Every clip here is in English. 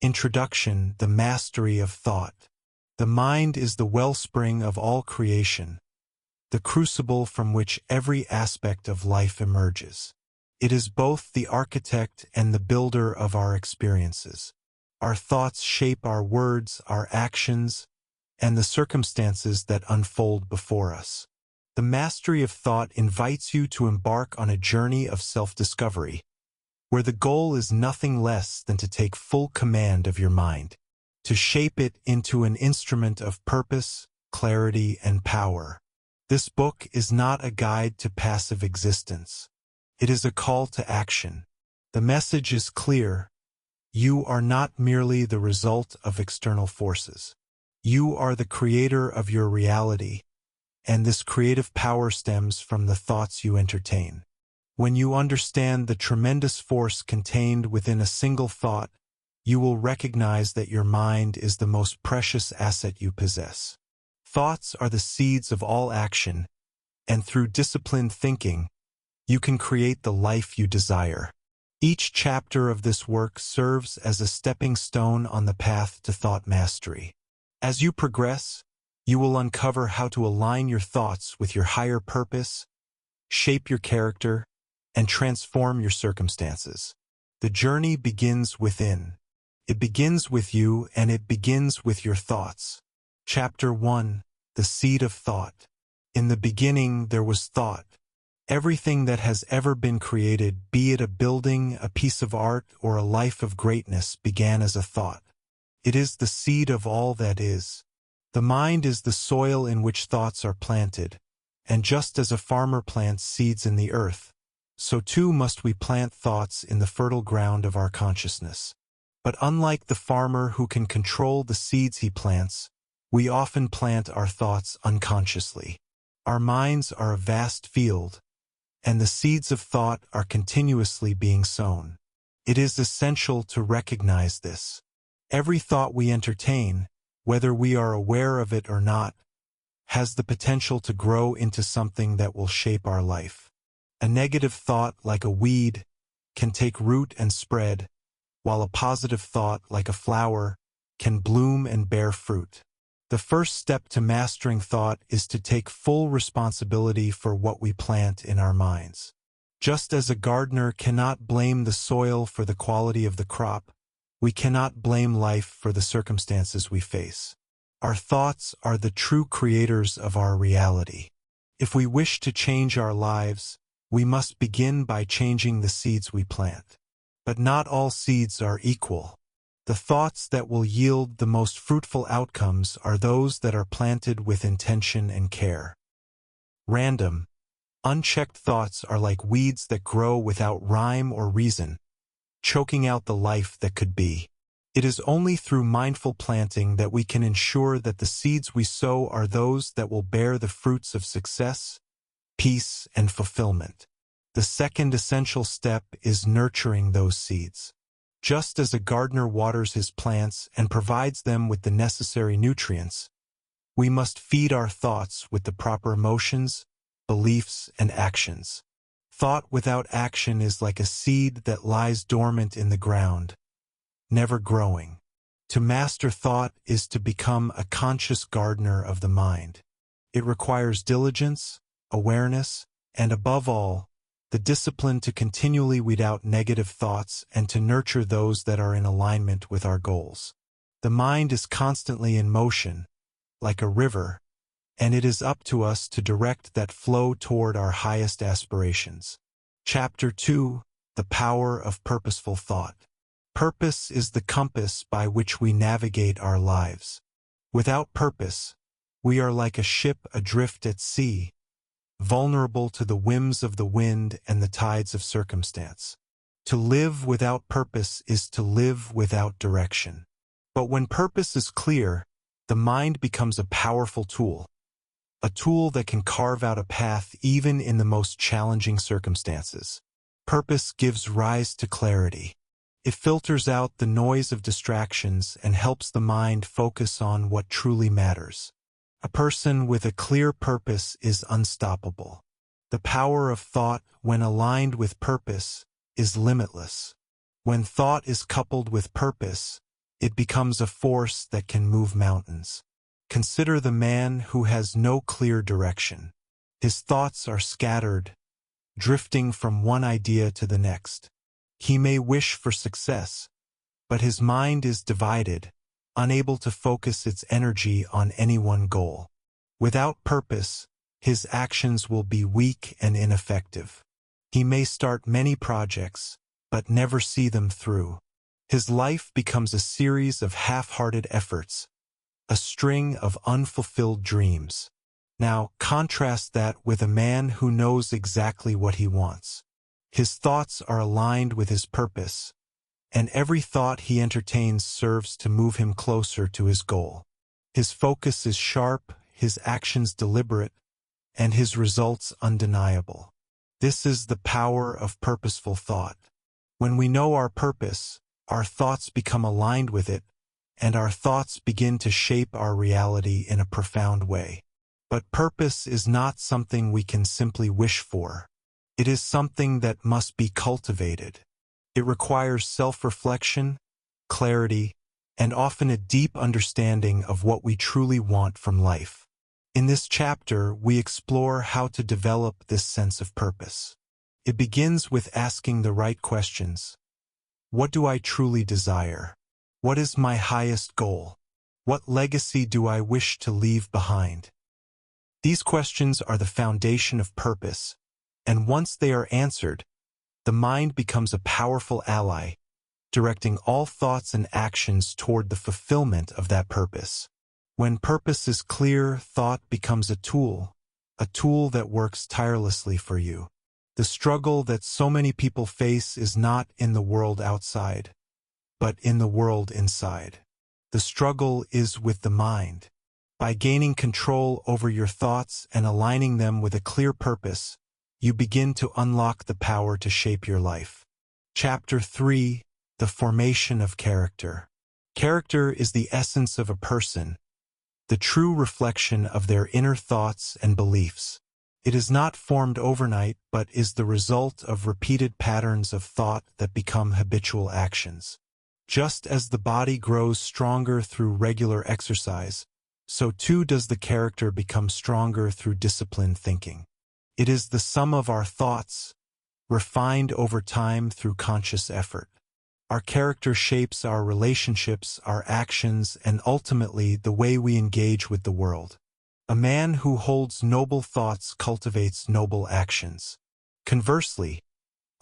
Introduction: The mastery of thought. The mind is the wellspring of all creation, the crucible from which every aspect of life emerges. It is both the architect and the builder of our experiences. Our thoughts shape our words, our actions, and the circumstances that unfold before us. The mastery of thought invites you to embark on a journey of self-discovery, where the goal is nothing less than to take full command of your mind, to shape it into an instrument of purpose, clarity, and power. This book is not a guide to passive existence. It is a call to action. The message is clear. You are not merely the result of external forces. You are the creator of your reality, and this creative power stems from the thoughts you entertain. When you understand the tremendous force contained within a single thought, you will recognize that your mind is the most precious asset you possess. Thoughts are the seeds of all action, and through disciplined thinking, you can create the life you desire. Each chapter of this work serves as a stepping stone on the path to thought mastery. As you progress, you will uncover how to align your thoughts with your higher purpose, shape your character, and transform your circumstances. The journey begins within. It begins with you, and it begins with your thoughts. Chapter 1: The Seed of Thought. In the beginning there was thought. Everything that has ever been created, be it a building, a piece of art, or a life of greatness, began as a thought. It is the seed of all that is. The mind is the soil in which thoughts are planted, and just as a farmer plants seeds in the earth, so too must we plant thoughts in the fertile ground of our consciousness. But unlike the farmer who can control the seeds he plants, we often plant our thoughts unconsciously. Our minds are a vast field, and the seeds of thought are continuously being sown. It is essential to recognize this. Every thought we entertain, whether we are aware of it or not, has the potential to grow into something that will shape our life. A negative thought, like a weed, can take root and spread, while a positive thought, like a flower, can bloom and bear fruit. The first step to mastering thought is to take full responsibility for what we plant in our minds. Just as a gardener cannot blame the soil for the quality of the crop, we cannot blame life for the circumstances we face. Our thoughts are the true creators of our reality. If we wish to change our lives, we must begin by changing the seeds we plant. But not all seeds are equal. The thoughts that will yield the most fruitful outcomes are those that are planted with intention and care. Random, unchecked thoughts are like weeds that grow without rhyme or reason, choking out the life that could be. It is only through mindful planting that we can ensure that the seeds we sow are those that will bear the fruits of success, peace, and fulfillment. The second essential step is nurturing those seeds. Just as a gardener waters his plants and provides them with the necessary nutrients, we must feed our thoughts with the proper emotions, beliefs, and actions. Thought without action is like a seed that lies dormant in the ground, never growing. To master thought is to become a conscious gardener of the mind. It requires diligence, awareness, and above all, the discipline to continually weed out negative thoughts and to nurture those that are in alignment with our goals. The mind is constantly in motion, like a river, and it is up to us to direct that flow toward our highest aspirations. Chapter 2: The Power of Purposeful Thought. Purpose is the compass by which we navigate our lives. Without purpose, we are like a ship adrift at sea, vulnerable to the whims of the wind and the tides of circumstance. To live without purpose is to live without direction. But when purpose is clear, the mind becomes a powerful tool, a tool that can carve out a path even in the most challenging circumstances. Purpose gives rise to clarity. It filters out the noise of distractions and helps the mind focus on what truly matters. A person with a clear purpose is unstoppable. The power of thought, when aligned with purpose, is limitless. When thought is coupled with purpose, It becomes a force that can move mountains. Consider the man who has no clear direction. His thoughts are scattered, drifting from one idea to the next. He may wish for success, but his mind is divided, unable to focus its energy on any one goal. Without purpose, his actions will be weak and ineffective. He may start many projects, but never see them through. His life becomes a series of half-hearted efforts, a string of unfulfilled dreams. Now, contrast that with a man who knows exactly what he wants. His thoughts are aligned with his purpose, and every thought he entertains serves to move him closer to his goal. His focus is sharp, his actions deliberate, and his results undeniable. This is the power of purposeful thought. When we know our purpose, our thoughts become aligned with it, and our thoughts begin to shape our reality in a profound way. But purpose is not something we can simply wish for. It is something that must be cultivated. It requires self-reflection, clarity, and often a deep understanding of what we truly want from life. In this chapter, we explore how to develop this sense of purpose. It begins with asking the right questions. What do I truly desire? What is my highest goal? What legacy do I wish to leave behind? These questions are the foundation of purpose, and once they are answered, the mind becomes a powerful ally, directing all thoughts and actions toward the fulfillment of that purpose. When purpose is clear, thought becomes a tool that works tirelessly for you. The struggle that so many people face is not in the world outside, but in the world inside. The struggle is with the mind. By gaining control over your thoughts and aligning them with a clear purpose, you begin to unlock the power to shape your life. Chapter 3: The Formation of Character. Character is the essence of a person, the true reflection of their inner thoughts and beliefs. It is not formed overnight, but is the result of repeated patterns of thought that become habitual actions. Just as the body grows stronger through regular exercise, so too does the character become stronger through disciplined thinking. It is the sum of our thoughts, refined over time through conscious effort. Our character shapes our relationships, our actions, and ultimately the way we engage with the world. A man who holds noble thoughts cultivates noble actions. Conversely,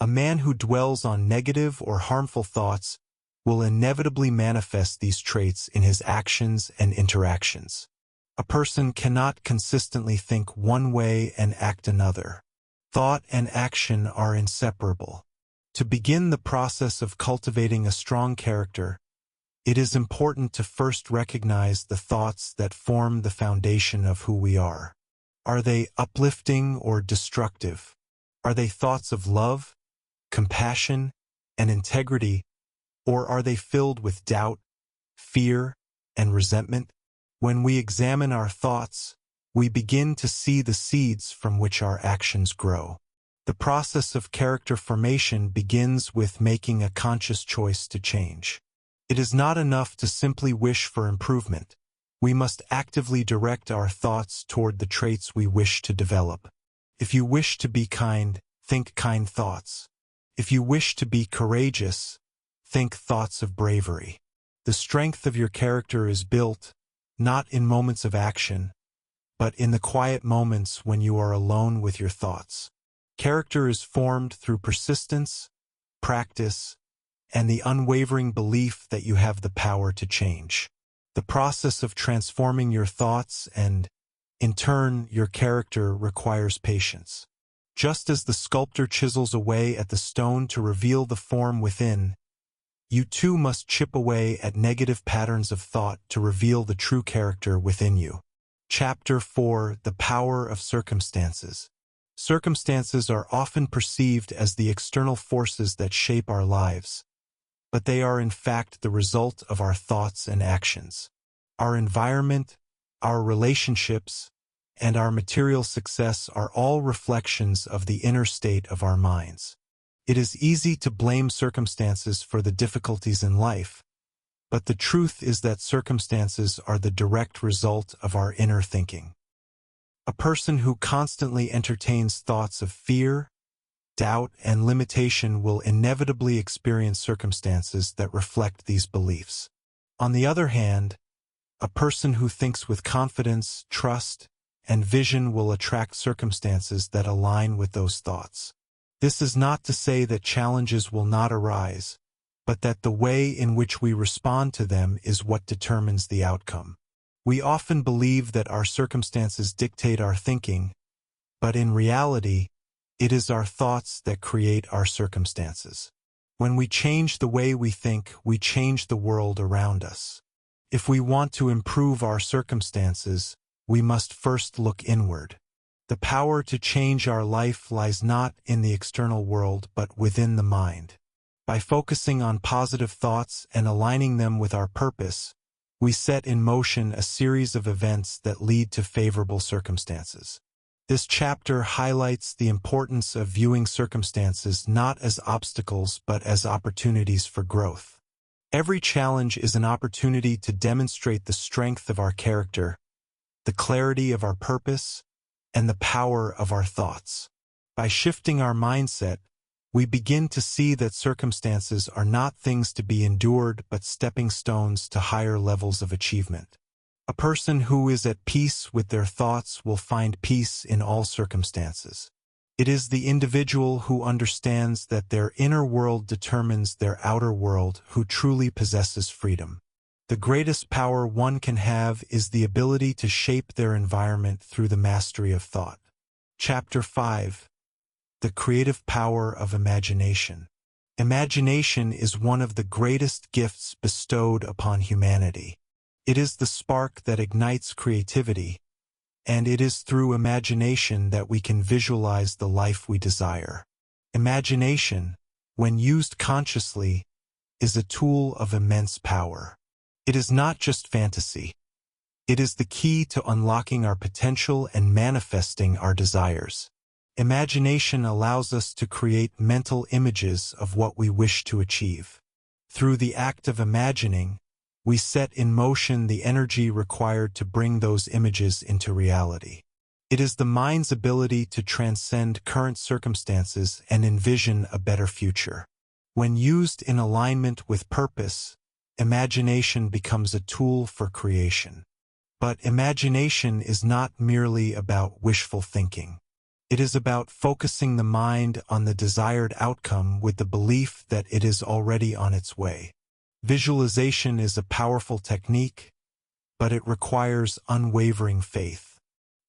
a man who dwells on negative or harmful thoughts will inevitably manifest these traits in his actions and interactions. A person cannot consistently think one way and act another. Thought and action are inseparable. To begin the process of cultivating a strong character, it is important to first recognize the thoughts that form the foundation of who we are. Are they uplifting or destructive? Are they thoughts of love, compassion, and integrity, or are they filled with doubt, fear, and resentment? When we examine our thoughts, we begin to see the seeds from which our actions grow. The process of character formation begins with making a conscious choice to change. It is not enough to simply wish for improvement. We must actively direct our thoughts toward the traits we wish to develop. If you wish to be kind, think kind thoughts. If you wish to be courageous, think thoughts of bravery. The strength of your character is built, not in moments of action, but in the quiet moments when you are alone with your thoughts. Character is formed through persistence, practice, and the unwavering belief that you have the power to change. The process of transforming your thoughts and, in turn, your character requires patience. Just as the sculptor chisels away at the stone to reveal the form within, you too must chip away at negative patterns of thought to reveal the true character within you. Chapter 4: The Power of Circumstances. Circumstances are often perceived as the external forces that shape our lives, but they are in fact the result of our thoughts and actions. Our environment, our relationships, and our material success are all reflections of the inner state of our minds. It is easy to blame circumstances for the difficulties in life, But the truth is that circumstances are the direct result of our inner thinking. A person who constantly entertains thoughts of fear, doubt, and limitation will inevitably experience circumstances that reflect these beliefs. On the other hand, a person who thinks with confidence, trust, and vision will attract circumstances that align with those thoughts. This is not to say that challenges will not arise, but that the way in which we respond to them is what determines the outcome. We often believe that our circumstances dictate our thinking, but in reality, it is our thoughts that create our circumstances. When we change the way we think, we change the world around us. If we want to improve our circumstances, we must first look inward. The power to change our life lies not in the external world but within the mind. By focusing on positive thoughts and aligning them with our purpose, we set in motion a series of events that lead to favorable circumstances. This chapter highlights the importance of viewing circumstances not as obstacles but as opportunities for growth. Every challenge is an opportunity to demonstrate the strength of our character, the clarity of our purpose, and the power of our thoughts. By shifting our mindset, we begin to see that circumstances are not things to be endured but stepping stones to higher levels of achievement. A person who is at peace with their thoughts will find peace in all circumstances. It is the individual who understands that their inner world determines their outer world who truly possesses freedom. The greatest power one can have is the ability to shape their environment through the mastery of thought. Chapter 5. The creative power of imagination. Imagination is one of the greatest gifts bestowed upon humanity. It is the spark that ignites creativity, and it is through imagination that we can visualize the life we desire. Imagination, when used consciously, is a tool of immense power. It is not just fantasy. It is the key to unlocking our potential and manifesting our desires. Imagination allows us to create mental images of what we wish to achieve. Through the act of imagining, we set in motion the energy required to bring those images into reality. It is the mind's ability to transcend current circumstances and envision a better future. When used in alignment with purpose, imagination becomes a tool for creation. But imagination is not merely about wishful thinking. It is about focusing the mind on the desired outcome with the belief that it is already on its way. Visualization is a powerful technique, but it requires unwavering faith.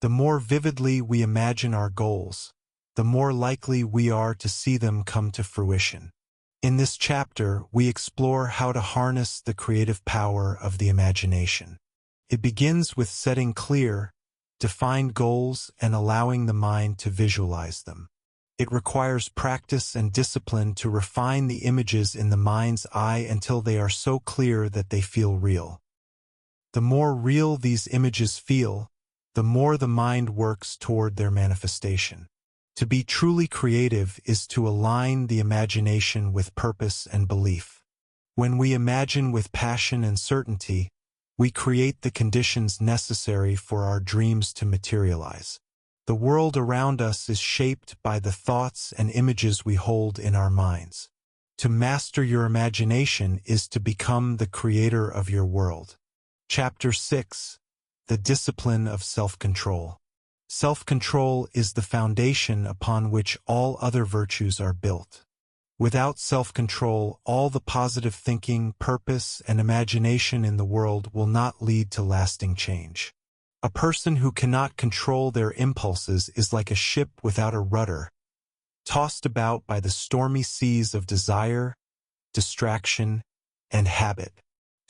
The more vividly we imagine our goals, the more likely we are to see them come to fruition. In this chapter, we explore how to harness the creative power of the imagination. It begins with setting clear, defined goals and allowing the mind to visualize them. It requires practice and discipline to refine the images in the mind's eye until they are so clear that they feel real. The more real these images feel, the more the mind works toward their manifestation. To be truly creative is to align the imagination with purpose and belief. When we imagine with passion and certainty, we create the conditions necessary for our dreams to materialize. The world around us is shaped by the thoughts and images we hold in our minds. To master your imagination is to become the creator of your world. Chapter 6. The discipline of self-control. Self-control is the foundation upon which all other virtues are built. Without self-control, all the positive thinking, purpose, and imagination in the world will not lead to lasting change. A person who cannot control their impulses is like a ship without a rudder, tossed about by the stormy seas of desire, distraction, and habit.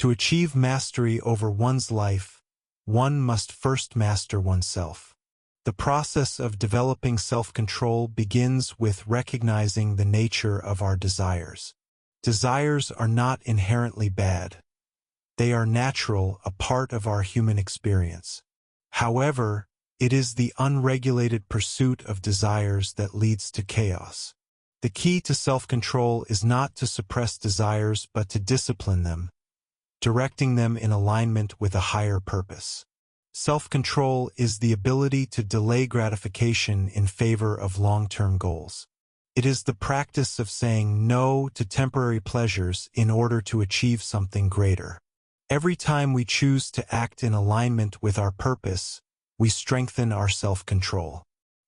To achieve mastery over one's life, one must first master oneself. The process of developing self-control begins with recognizing the nature of our desires. Desires are not inherently bad. They are natural, a part of our human experience. However, it is the unregulated pursuit of desires that leads to chaos. The key to self-control is not to suppress desires but to discipline them, directing them in alignment with a higher purpose. Self-control is the ability to delay gratification in favor of long-term goals. It is the practice of saying no to temporary pleasures in order to achieve something greater. Every time we choose to act in alignment with our purpose, we strengthen our self-control.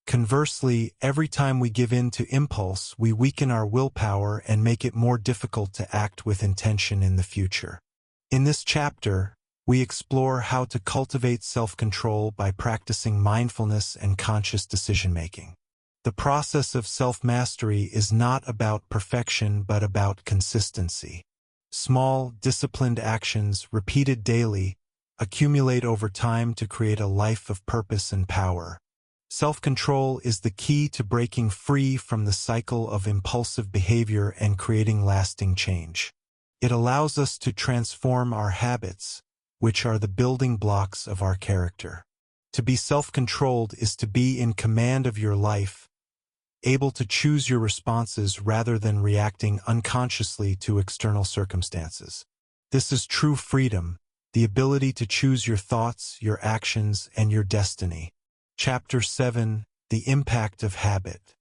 Conversely, every time we give in to impulse, we weaken our willpower and make it more difficult to act with intention in the future. In this chapter, we explore how to cultivate self-control by practicing mindfulness and conscious decision-making. The process of self-mastery is not about perfection but about consistency. Small, disciplined actions, repeated daily, accumulate over time to create a life of purpose and power. Self-control is the key to breaking free from the cycle of impulsive behavior and creating lasting change. It allows us to transform our habits, which are the building blocks of our character. To be self-controlled is to be in command of your life, able to choose your responses rather than reacting unconsciously to external circumstances. This is true freedom, the ability to choose your thoughts, your actions, and your destiny. Chapter 7: The Impact of Habit.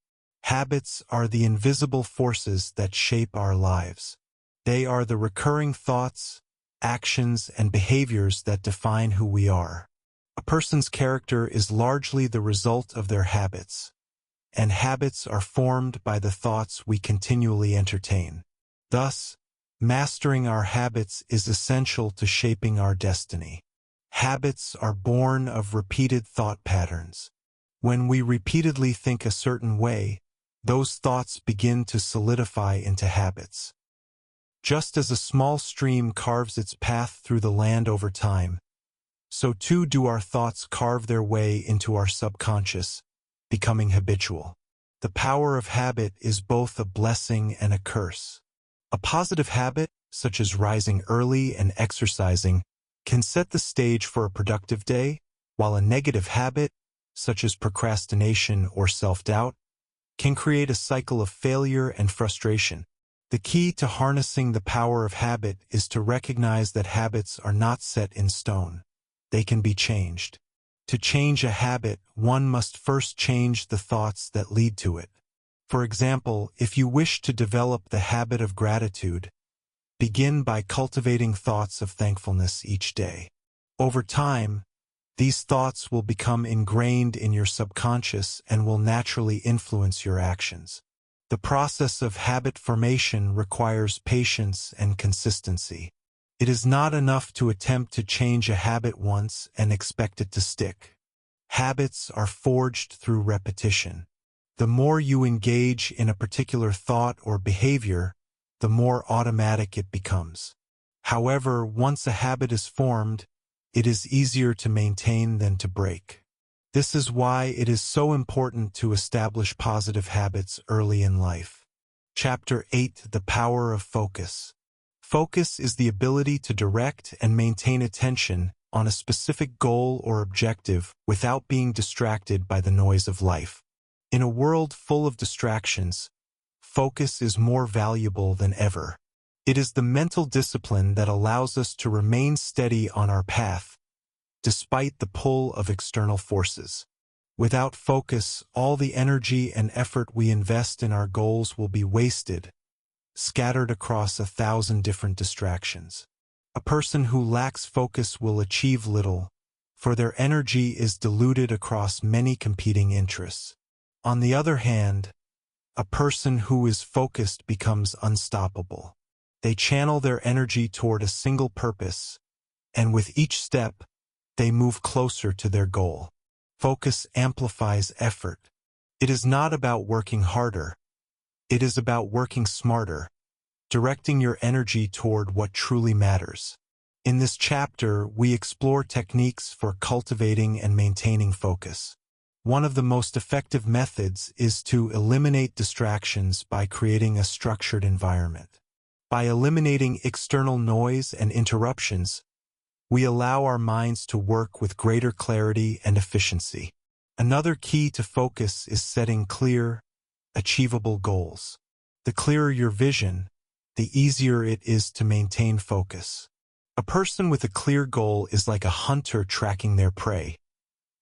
Habits are the invisible forces that shape our lives. They are the recurring thoughts, actions, and behaviors that define who we are. A person's character is largely the result of their habits, and habits are formed by the thoughts we continually entertain. Thus, mastering our habits is essential to shaping our destiny. Habits are born of repeated thought patterns. When we repeatedly think a certain way, those thoughts begin to solidify into habits. Just as a small stream carves its path through the land over time, so too do our thoughts carve their way into our subconscious, becoming habitual. The power of habit is both a blessing and a curse. A positive habit, such as rising early and exercising, can set the stage for a productive day, while a negative habit, such as procrastination or self-doubt, can create a cycle of failure and frustration. The key to harnessing the power of habit is to recognize that habits are not set in stone. They can be changed. To change a habit, one must first change the thoughts that lead to it. For example, if you wish to develop the habit of gratitude, begin by cultivating thoughts of thankfulness each day. Over time, these thoughts will become ingrained in your subconscious and will naturally influence your actions. The process of habit formation requires patience and consistency. It is not enough to attempt to change a habit once and expect it to stick. Habits are forged through repetition. The more you engage in a particular thought or behavior, the more automatic it becomes. However, once a habit is formed, it is easier to maintain than to break. This is why it is so important to establish positive habits early in life. Chapter 8: The Power of Focus. Focus is the ability to direct and maintain attention on a specific goal or objective without being distracted by the noise of life. In a world full of distractions, focus is more valuable than ever. It is the mental discipline that allows us to remain steady on our path, despite the pull of external forces. Without focus, all the energy and effort we invest in our goals will be wasted, scattered across 1,000 different distractions. A person who lacks focus will achieve little, for their energy is diluted across many competing interests. On the other hand, a person who is focused becomes unstoppable. They channel their energy toward a single purpose, and with each step, they move closer to their goal. Focus amplifies effort. It is not about working harder. It is about working smarter, directing your energy toward what truly matters. In this chapter, we explore techniques for cultivating and maintaining focus. One of the most effective methods is to eliminate distractions by creating a structured environment. By eliminating external noise and interruptions, we allow our minds to work with greater clarity and efficiency. Another key to focus is setting clear, achievable goals. The clearer your vision, the easier it is to maintain focus. A person with a clear goal is like a hunter tracking their prey.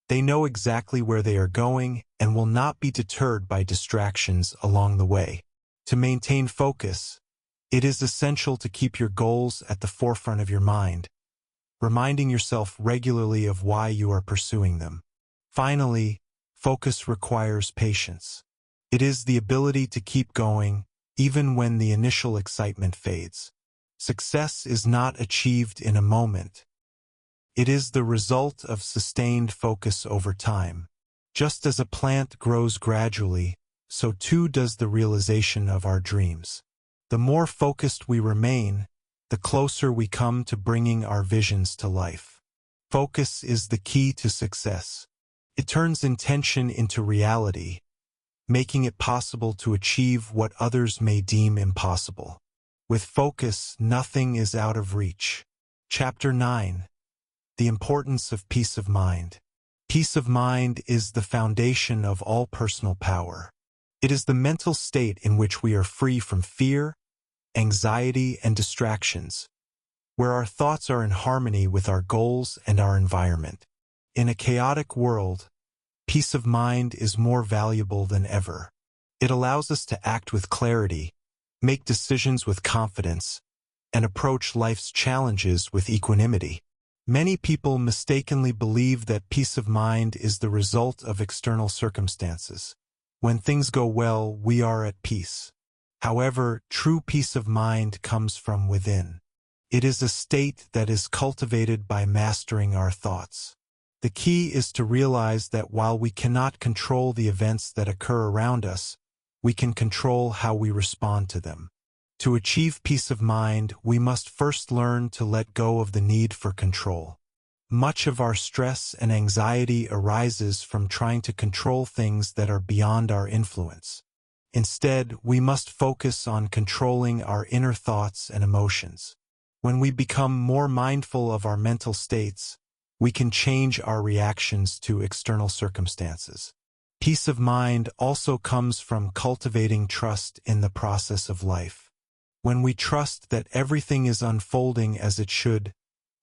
They know exactly where they are going and will not be deterred by distractions along the way. To maintain focus, it is essential to keep your goals at the forefront of your mind, reminding yourself regularly of why you are pursuing them. Finally, focus requires patience. It is the ability to keep going even when the initial excitement fades. Success is not achieved in a moment. It is the result of sustained focus over time. Just as a plant grows gradually, so too does the realization of our dreams. The more focused we remain, the closer we come to bringing our visions to life. Focus is the key to success. It turns intention into reality, making it possible to achieve what others may deem impossible. With focus, nothing is out of reach. Chapter 9. The importance of peace of mind. Peace of mind is the foundation of all personal power. It is the mental state in which we are free from fear, anxiety, and distractions, where our thoughts are in harmony with our goals and our environment. In a chaotic world, peace of mind is more valuable than ever. It allows us to act with clarity, make decisions with confidence, and approach life's challenges with equanimity. Many people mistakenly believe that peace of mind is the result of external circumstances. When things go well, we are at peace. However, true peace of mind comes from within. It is a state that is cultivated by mastering our thoughts. The key is to realize that while we cannot control the events that occur around us, we can control how we respond to them. To achieve peace of mind, we must first learn to let go of the need for control. Much of our stress and anxiety arises from trying to control things that are beyond our influence. Instead, we must focus on controlling our inner thoughts and emotions. When we become more mindful of our mental states, we can change our reactions to external circumstances. Peace of mind also comes from cultivating trust in the process of life. When we trust that everything is unfolding as it should,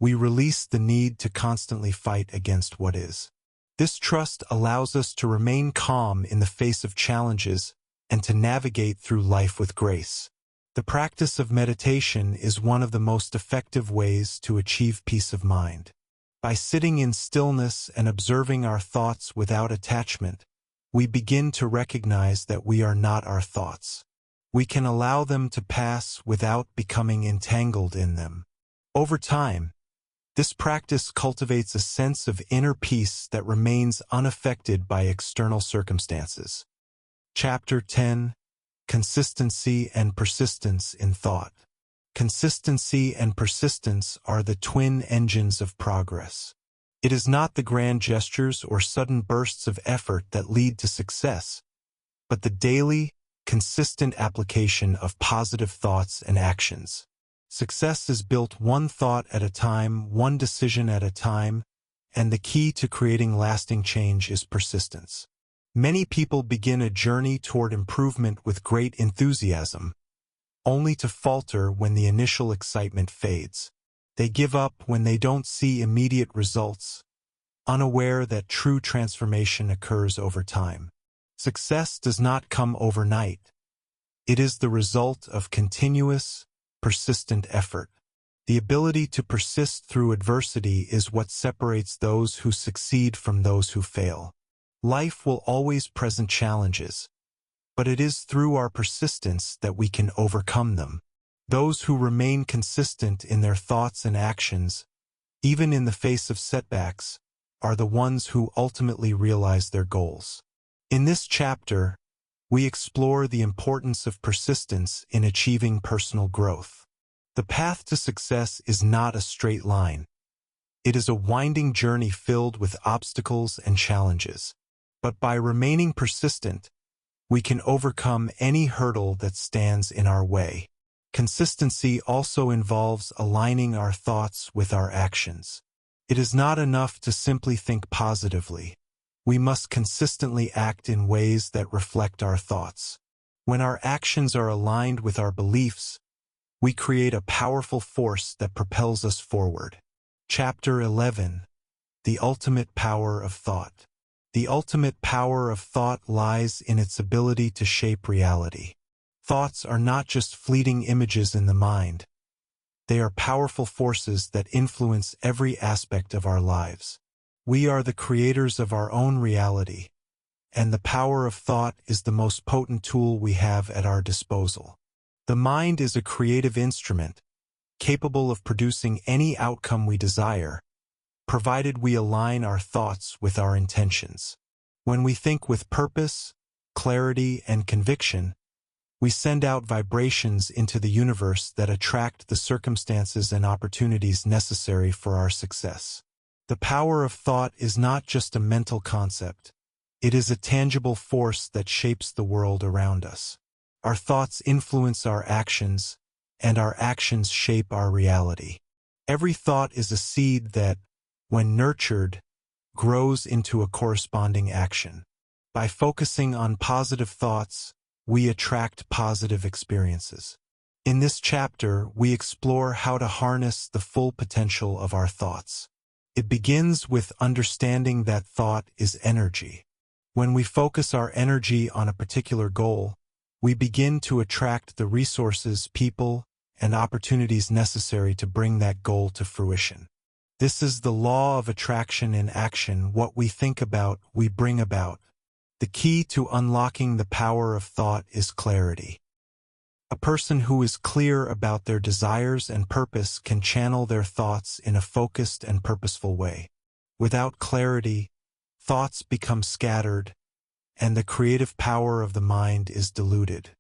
we release the need to constantly fight against what is. This trust allows us to remain calm in the face of challenges and to navigate through life with grace. The practice of meditation is one of the most effective ways to achieve peace of mind. By sitting in stillness and observing our thoughts without attachment, we begin to recognize that we are not our thoughts. We can allow them to pass without becoming entangled in them. Over time, this practice cultivates a sense of inner peace that remains unaffected by external circumstances. Chapter 10. Consistency and Persistence in Thought. Consistency and persistence are the twin engines of progress. It is not the grand gestures or sudden bursts of effort that lead to success, but the daily, consistent application of positive thoughts and actions. Success is built one thought at a time, one decision at a time, and the key to creating lasting change is persistence. Many people begin a journey toward improvement with great enthusiasm, only to falter when the initial excitement fades. They give up when they don't see immediate results, unaware that true transformation occurs over time. Success does not come overnight. It is the result of continuous, persistent effort. The ability to persist through adversity is what separates those who succeed from those who fail. Life will always present challenges, but it is through our persistence that we can overcome them. Those who remain consistent in their thoughts and actions, even in the face of setbacks, are the ones who ultimately realize their goals. In this chapter, we explore the importance of persistence in achieving personal growth. The path to success is not a straight line. It is a winding journey filled with obstacles and challenges. But by remaining persistent, we can overcome any hurdle that stands in our way. Consistency also involves aligning our thoughts with our actions. It is not enough to simply think positively. We must consistently act in ways that reflect our thoughts. When our actions are aligned with our beliefs, we create a powerful force that propels us forward. Chapter 11. The Ultimate Power of Thought. The ultimate power of thought lies in its ability to shape reality. Thoughts are not just fleeting images in the mind. They are powerful forces that influence every aspect of our lives. We are the creators of our own reality, and the power of thought is the most potent tool we have at our disposal. The mind is a creative instrument, capable of producing any outcome we desire, provided we align our thoughts with our intentions. When we think with purpose, clarity, and conviction, we send out vibrations into the universe that attract the circumstances and opportunities necessary for our success. The power of thought is not just a mental concept. It is a tangible force that shapes the world around us. Our thoughts influence our actions, and our actions shape our reality. Every thought is a seed that, when nurtured, grows into a corresponding action. By focusing on positive thoughts, we attract positive experiences. In this chapter, we explore how to harness the full potential of our thoughts. It begins with understanding that thought is energy. When we focus our energy on a particular goal, we begin to attract the resources, people, and opportunities necessary to bring that goal to fruition. This is the law of attraction in action. What we think about, we bring about. The key to unlocking the power of thought is clarity. A person who is clear about their desires and purpose can channel their thoughts in a focused and purposeful way. Without clarity, thoughts become scattered, and the creative power of the mind is diluted.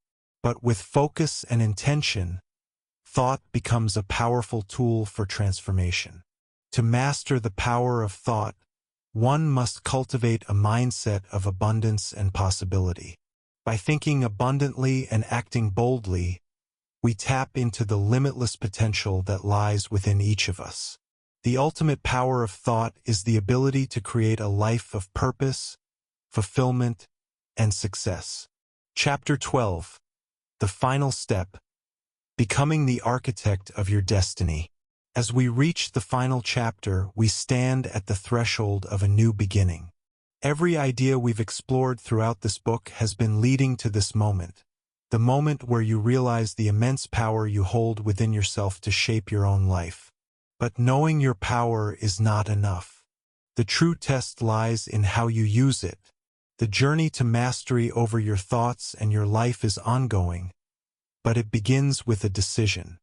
But with focus and intention, thought becomes a powerful tool for transformation. To master the power of thought, one must cultivate a mindset of abundance and possibility. By thinking abundantly and acting boldly, we tap into the limitless potential that lies within each of us. The ultimate power of thought is the ability to create a life of purpose, fulfillment, and success. Chapter 12. The Final Step. Becoming the Architect of Your Destiny. As we reach the final chapter, we stand at the threshold of a new beginning. Every idea we've explored throughout this book has been leading to this moment, the moment where you realize the immense power you hold within yourself to shape your own life. But knowing your power is not enough. The true test lies in how you use it. The journey to mastery over your thoughts and your life is ongoing, but it begins with a decision.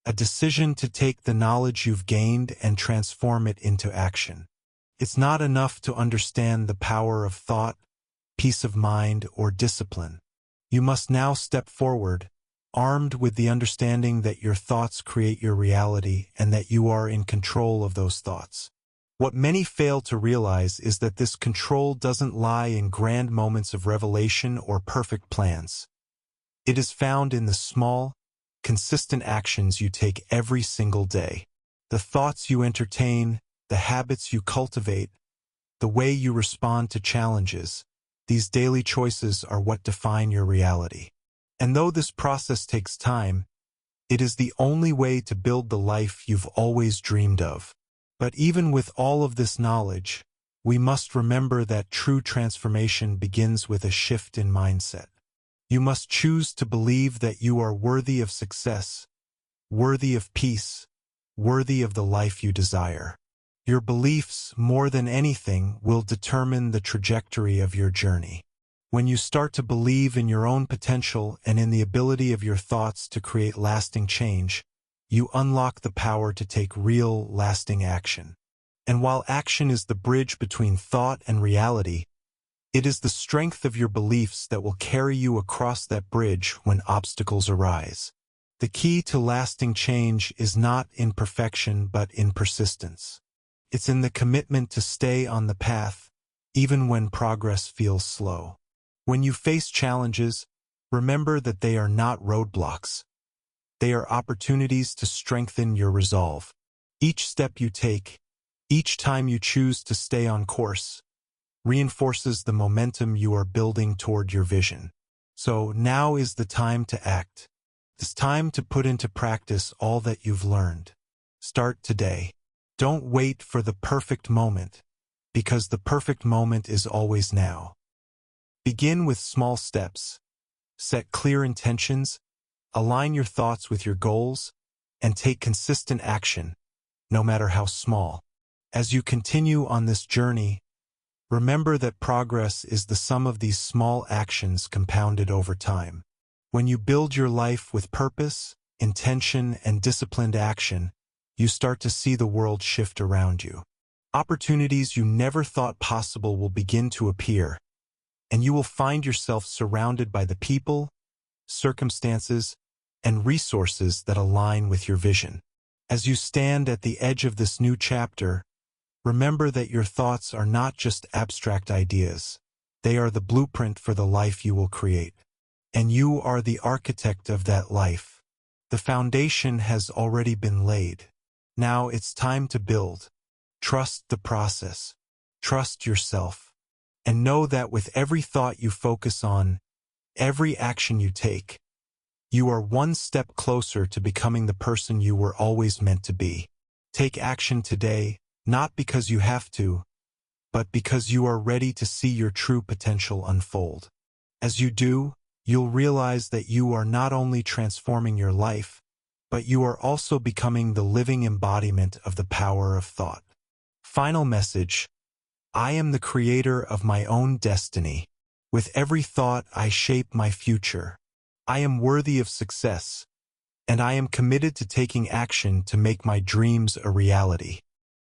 A decision to take the knowledge you've gained and transform it into action. It's not enough to understand the power of thought, peace of mind, or discipline. You must now step forward, armed with the understanding that your thoughts create your reality and that you are in control of those thoughts. What many fail to realize is that this control doesn't lie in grand moments of revelation or perfect plans. It is found in the small, consistent actions you take every single day. The thoughts you entertain, the habits you cultivate, the way you respond to challenges, these daily choices are what define your reality. And though this process takes time, it is the only way to build the life you've always dreamed of. But even with all of this knowledge, we must remember that true transformation begins with a shift in mindset. You must choose to believe that you are worthy of success, worthy of peace, worthy of the life you desire. Your beliefs, more than anything, will determine the trajectory of your journey. When you start to believe in your own potential and in the ability of your thoughts to create lasting change, you unlock the power to take real, lasting action. And while action is the bridge between thought and reality, it is the strength of your beliefs that will carry you across that bridge when obstacles arise. The key to lasting change is not in perfection but in persistence. It's in the commitment to stay on the path, even when progress feels slow. When you face challenges, remember that they are not roadblocks. They are opportunities to strengthen your resolve. Each step you take, each time you choose to stay on course, reinforces the momentum you are building toward your vision. So now is the time to act. It's time to put into practice all that you've learned. Start today. Don't wait for the perfect moment, because the perfect moment is always now. Begin with small steps. Set clear intentions, align your thoughts with your goals, and take consistent action, no matter how small. As you continue on this journey, remember that progress is the sum of these small actions compounded over time. When you build your life with purpose, intention, and disciplined action, you start to see the world shift around you. Opportunities you never thought possible will begin to appear, and you will find yourself surrounded by the people, circumstances, and resources that align with your vision. As you stand at the edge of this new chapter, remember that your thoughts are not just abstract ideas. They are the blueprint for the life you will create. And you are the architect of that life. The foundation has already been laid. Now it's time to build. Trust the process. Trust yourself. And know that with every thought you focus on, every action you take, you are one step closer to becoming the person you were always meant to be. Take action today, not because you have to, but because you are ready to see your true potential unfold. As you do, you'll realize that you are not only transforming your life, but you are also becoming the living embodiment of the power of thought. Final message: I am the creator of my own destiny. With every thought, I shape my future. I am worthy of success, and I am committed to taking action to make my dreams a reality.